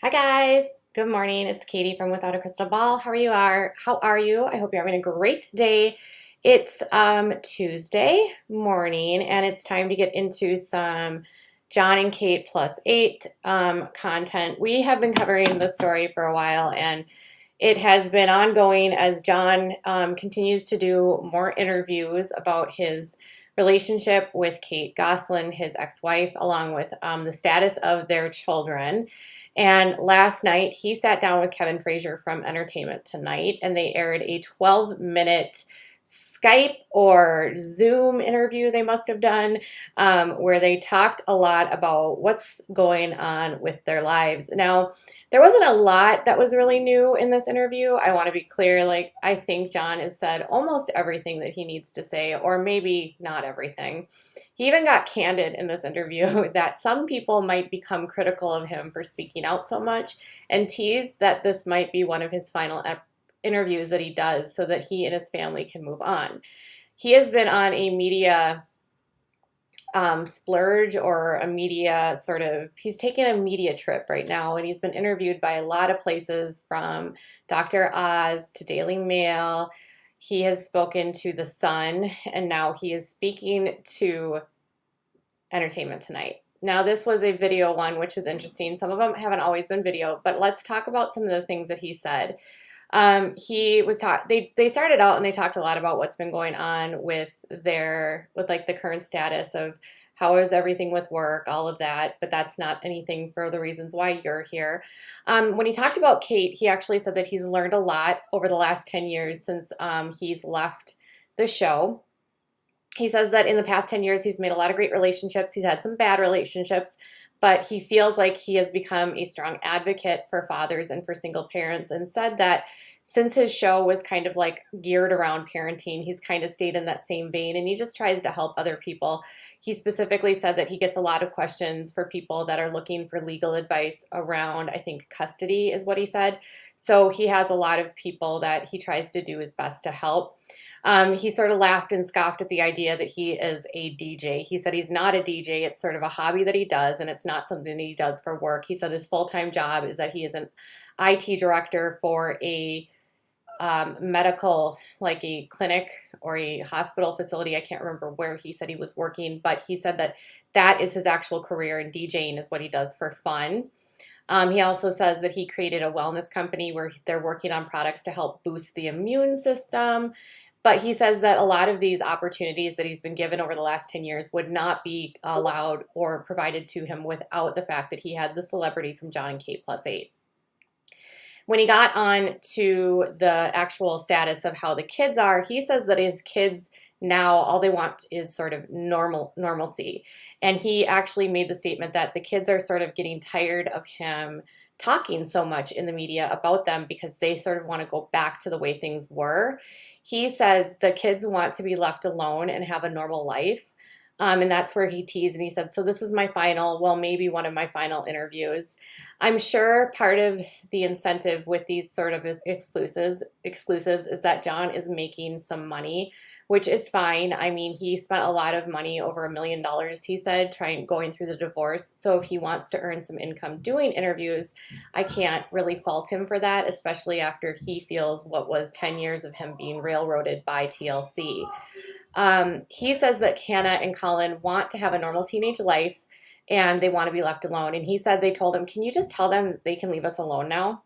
Hi guys. Good morning. It's Katie from Without a Crystal Ball. How are you? I hope you're having a great day. It's Tuesday morning and it's time to get into some John and Kate plus 8 content. We have been covering this story for a while and it has been ongoing as John continues to do more interviews about his relationship with Kate Gosselin, his ex-wife, along with the status of their children. And last night, he sat down with Kevin Frazier from Entertainment Tonight, and they aired a 12-minute Skype or Zoom interview they must have done, where they talked a lot about what's going on with their lives. Now, there wasn't a lot that was really new in this interview. I want to be clear. I think John has said almost everything that he needs to say, or maybe not everything. He even got candid in this interview that some people might become critical of him for speaking out so much and teased that this might be one of his final interviews that he does so that he and his family can move on. He has been on a media splurge or a media he's taking a media trip right now and he's been interviewed by a lot of places from Dr. Oz to Daily Mail. He has spoken to The Sun and now he is speaking to Entertainment Tonight. Now, this was a video one, which is interesting. Some of them haven't always been video, but let's talk about some of the things that he said. They started out and they talked a lot about what's been going on with the current status of how is everything with work, all of that, but that's not anything for the reasons why you're here. When he talked about Kate, he actually said that he's learned a lot over the last 10 years since he's left the show. He says that in the past 10 years, he's made a lot of great relationships. He's had some bad relationships, but he feels like he has become a strong advocate for fathers and for single parents, and said that since his show was kind of like geared around parenting, he's kind of stayed in that same vein and he just tries to help other people. He specifically said that he gets a lot of questions for people that are looking for legal advice around, I think, custody is what he said. So he has a lot of people that he tries to do his best to help. He sort of laughed and scoffed at the idea that he is a DJ. He said he's not a DJ. It's sort of a hobby that he does, and it's not something that he does for work. He said his full-time job is that he is an IT director for a medical, like a clinic or a hospital facility. I can't remember where he said he was working, but he said that that is his actual career, and DJing is what he does for fun. He also says that he created a wellness company where they're working on products to help boost the immune system. But he says that a lot of these opportunities that he's been given over the last 10 years would not be allowed or provided to him without the fact that he had the celebrity from John and Kate plus 8. When he got on to the actual status of how the kids are, he says that his kids now, all they want is sort of normalcy. And he actually made the statement that the kids are sort of getting tired of him talking so much in the media about them because they sort of want to go back to the way things were. He says the kids want to be left alone and have a normal life. And that's where he teased and he said, so this is my maybe one of my final interviews. I'm sure part of the incentive with these sort of exclusives is that John is making some money, which is fine. I mean, he spent a lot of money, over $1 million, he said, going through the divorce. So if he wants to earn some income doing interviews, I can't really fault him for that, especially after he feels what was 10 years of him being railroaded by TLC. He says that Hannah and Colin want to have a normal teenage life and they want to be left alone. And he said they told him, can you just tell them they can leave us alone now?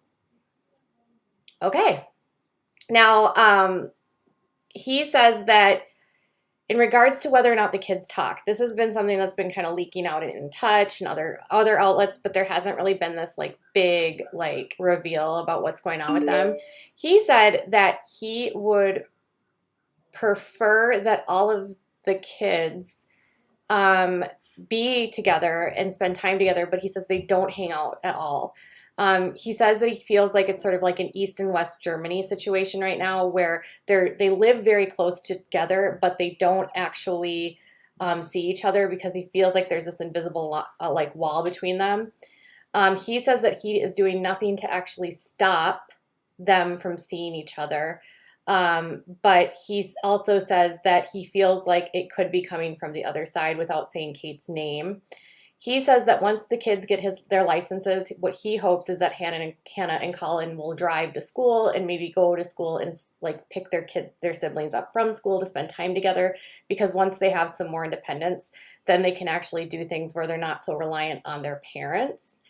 Okay. Now, he says that in regards to whether or not the kids talk, this has been something that's been kind of leaking out in Touch and other outlets, but there hasn't really been this big reveal about what's going on with them. He said that he would prefer that all of the kids be together and spend time together, but he says they don't hang out at all. He says that he feels like it's sort of like an East and West Germany situation right now where they live very close together, but they don't actually see each other because he feels like there's this invisible wall between them. He says that he is doing nothing to actually stop them from seeing each other. But he also says that he feels like it could be coming from the other side without saying Kate's name. He says that once the kids get their licenses, what he hopes is that Hannah and Colin will drive to school and maybe go to school and like pick their siblings up from school to spend time together, because once they have some more independence, then they can actually do things where they're not so reliant on their parents.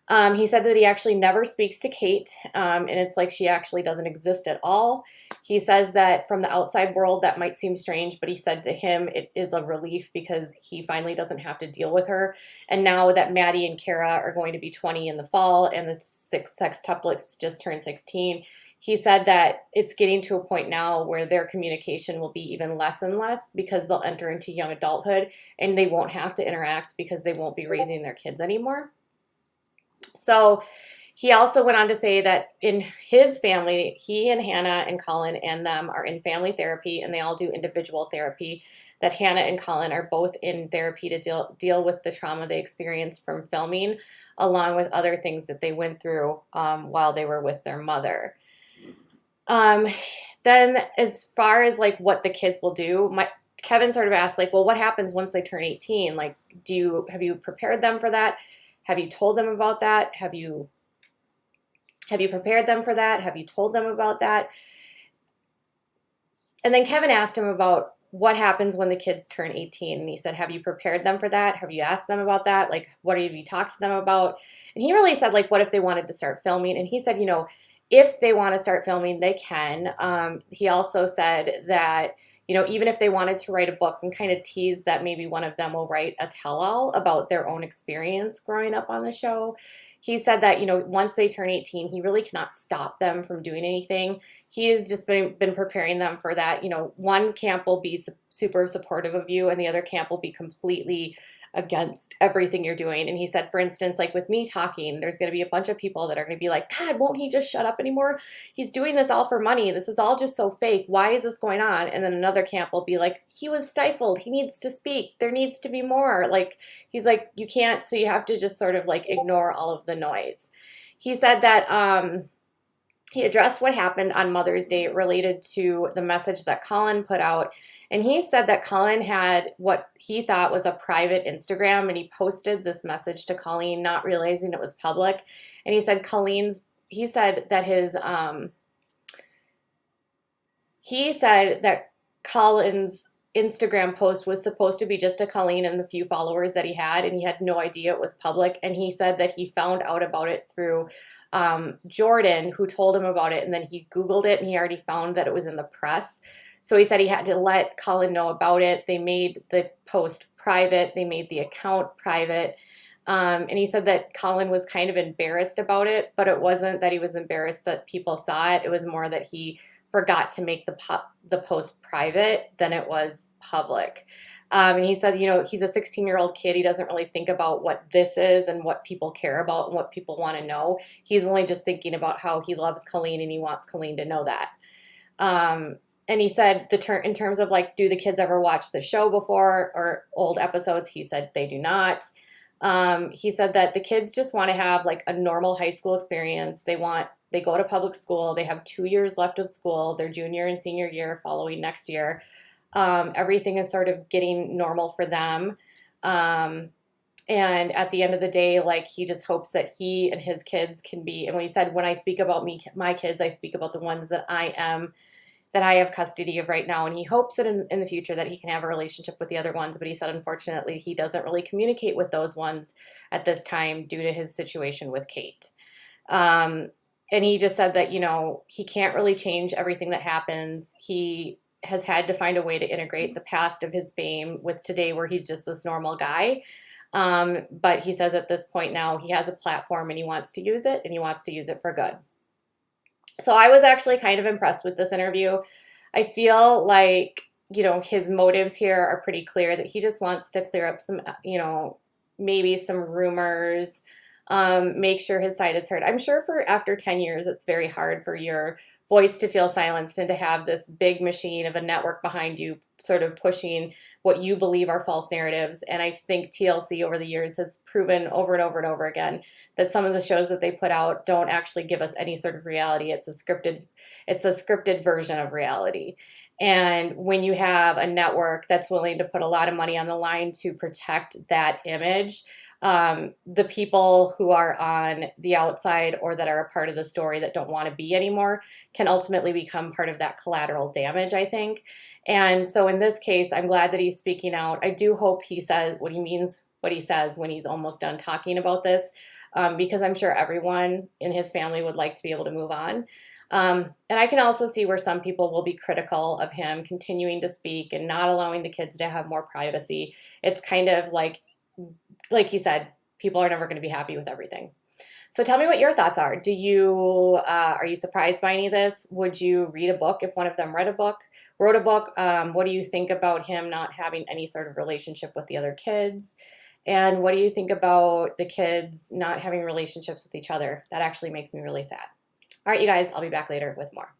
He said that he actually never speaks to Kate, and it's like she actually doesn't exist at all. He says that from the outside world, that might seem strange, but he said to him it is a relief because he finally doesn't have to deal with her. And now that Maddie and Kara are going to be 20 in the fall and the sextuplets just turned 16, he said that it's getting to a point now where their communication will be even less and less because they'll enter into young adulthood and they won't have to interact because they won't be raising their kids anymore. So he also went on to say that in his family, he and Hannah and Colin and them are in family therapy, and they all do individual therapy. That Hannah and Colin are both in therapy to deal with the trauma they experienced from filming, along with other things that they went through while they were with their mother. Then as far as like what the kids will do, Kevin sort of asked like, well, what happens once they turn 18? Like, have you prepared them for that? Have you told them about that? Have you prepared them for that? Have you told them about that? And then Kevin asked him about what happens when the kids turn 18. And he said, have you prepared them for that? Have you asked them about that? Like, what have you talked to them about? And he really said, like, what if they wanted to start filming? And he said, if they want to start filming, they can. He also said that, even if they wanted to write a book, and kind of tease that maybe one of them will write a tell-all about their own experience growing up on the show. He said that, once they turn 18, he really cannot stop them from doing anything. He has just been preparing them for that. One camp will be super supportive of you and the other camp will be completely against everything you're doing. And he said, for instance, like with me talking, there's going to be a bunch of people that are going to be like, God, won't he just shut up anymore? He's doing this all for money. This is all just so fake. Why is this going on? And then another camp will be like, he was stifled. He needs to speak. There needs to be more. Like, he's like, you can't, so you have to just sort of like ignore all of the noise. He said that he addressed what happened on Mother's Day related to the message that Colin put out. And he said that Colin had what he thought was a private Instagram, and he posted this message to Colleen, not realizing it was public. And he said that Colin's Instagram post was supposed to be just to Colleen and the few followers that he had, and he had no idea it was public. And he said that he found out about it through Jordan, who told him about it, and then he Googled it and he already found that it was in the press. So he said he had to let Colin know about it. They made the post private. They made the account private. And he said that Colin was kind of embarrassed about it, but it wasn't that he was embarrassed that people saw it. It was more that he forgot to make the post private than it was public. And he said, he's a 16-year-old kid. He doesn't really think about what this is and what people care about and what people want to know. He's only just thinking about how he loves Colleen and he wants Colleen to know that. And he said in terms of like, do the kids ever watch the show before or old episodes? He said they do not. He said that the kids just want to have like a normal high school experience. They go to public school. They have 2 years left of school, their junior and senior year following next year. Everything is sort of getting normal for them. And at the end of the day, like he just hopes that he and his kids can be, and when he said, when I speak about my kids, I speak about the ones that I have custody of right now. And he hopes that in the future that he can have a relationship with the other ones. But he said, unfortunately, he doesn't really communicate with those ones at this time due to his situation with Kate. And he just said that, he can't really change everything that happens. He has had to find a way to integrate the past of his fame with today where he's just this normal guy. But he says at this point now he has a platform and he wants to use it, and he wants to use it for good. So I was actually kind of impressed with this interview. I feel like, his motives here are pretty clear, that he just wants to clear up some, maybe some rumors, make sure his side is heard. I'm sure after 10 years, it's very hard for your voice to feel silenced and to have this big machine of a network behind you sort of pushing what you believe are false narratives. And I think TLC over the years has proven over and over and over again that some of the shows that they put out don't actually give us any sort of reality. It's a scripted version of reality. And when you have a network that's willing to put a lot of money on the line to protect that image, the people who are on the outside or that are a part of the story that don't want to be anymore can ultimately become part of that collateral damage, I think. And so in this case, I'm glad that he's speaking out. I do hope he says what he means, what he says when he's almost done talking about this, because I'm sure everyone in his family would like to be able to move on. And I can also see where some people will be critical of him continuing to speak and not allowing the kids to have more privacy. It's kind of like you said, people are never going to be happy with everything. So tell me what your thoughts are. Are you surprised by any of this? Would you read a book if one of them wrote a book? What do you think about him not having any sort of relationship with the other kids? And what do you think about the kids not having relationships with each other? That actually makes me really sad. All right, you guys, I'll be back later with more.